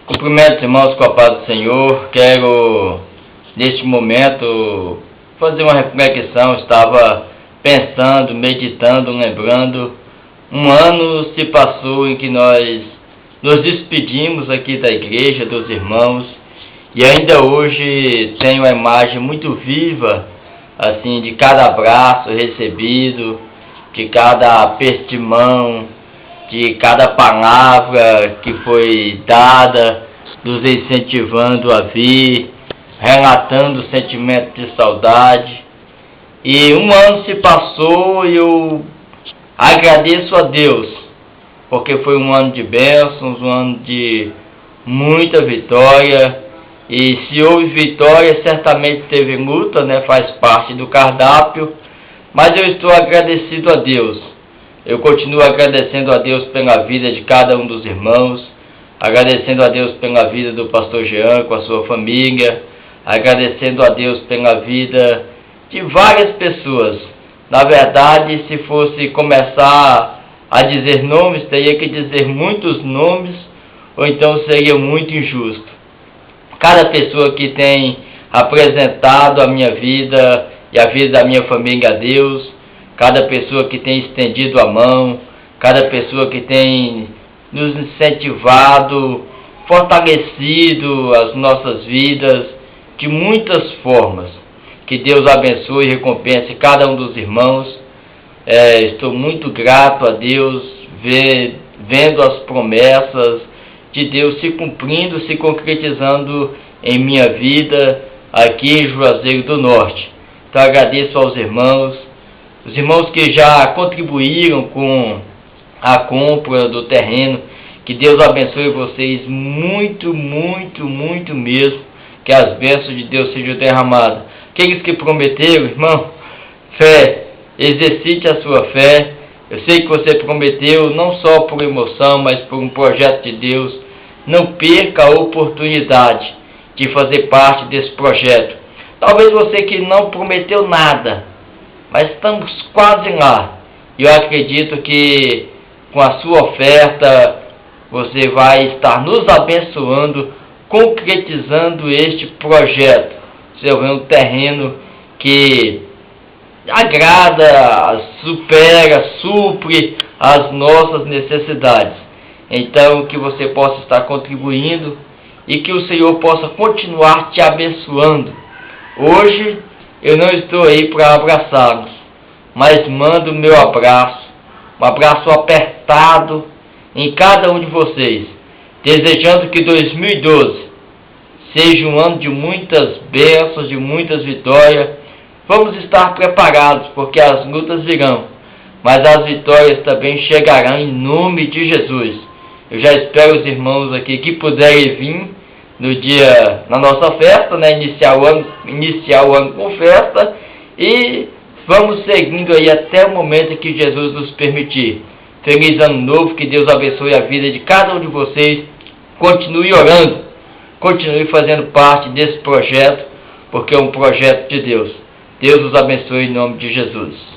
Cumprimento os irmãos com a paz do Senhor. Quero, neste momento, fazer uma reflexão. Estava pensando, meditando, lembrando. Um ano se passou em que nós nos despedimos aqui da igreja, dos irmãos, e ainda hoje tenho a imagem muito viva, assim, de cada abraço recebido, de cada aperto de mão, de cada palavra que foi dada, nos incentivando a vir, relatando o sentimento de saudade. E um ano se passou e eu agradeço a Deus, porque foi um ano de bênçãos, um ano de muita vitória. E se houve vitória, certamente teve luta, né? Faz parte do cardápio, mas eu estou agradecido a Deus. Eu continuo agradecendo a Deus pela vida de cada um dos irmãos, agradecendo a Deus pela vida do pastor Jean com a sua família, agradecendo a Deus pela vida de várias pessoas. Na verdade, se fosse começar a dizer nomes, teria que dizer muitos nomes, ou então seria muito injusto. Cada pessoa que tem apresentado a minha vida e a vida da minha família a Deus, cada pessoa que tem estendido a mão, cada pessoa que tem nos incentivado, fortalecido as nossas vidas de muitas formas. Que Deus abençoe e recompense cada um dos irmãos. Estou muito grato a Deus, vendo as promessas de Deus se cumprindo, se concretizando em minha vida aqui em Juazeiro do Norte. Então agradeço aos irmãos, os irmãos que já contribuíram com a compra do terreno. Que Deus abençoe vocês muito, muito, muito mesmo. Que as bênçãos de Deus sejam derramadas. Aqueles que prometeram, irmão, fé, exercite a sua fé. Eu sei que você prometeu não só por emoção, mas por um projeto de Deus. Não perca a oportunidade de fazer parte desse projeto. Talvez você que não prometeu nada, mas estamos quase lá. E eu acredito que com a sua oferta você vai estar nos abençoando, concretizando este projeto. Você vê um terreno que agrada, supre as nossas necessidades. Então que você possa estar contribuindo e que o Senhor possa continuar te abençoando. Hoje eu não estou aí para abraçá-los, mas mando o meu abraço, um abraço apertado em cada um de vocês, desejando que 2012 seja um ano de muitas bênçãos, de muitas vitórias. Vamos estar preparados, porque as lutas virão, mas as vitórias também chegarão em nome de Jesus. Eu já espero os irmãos aqui que puderem vir no dia, na nossa festa, né? Iniciar o ano com festa, e vamos seguindo aí até o momento que Jesus nos permitir. Feliz ano novo, que Deus abençoe a vida de cada um de vocês. Continue orando, continue fazendo parte desse projeto, porque é um projeto de Deus. Deus os abençoe em nome de Jesus.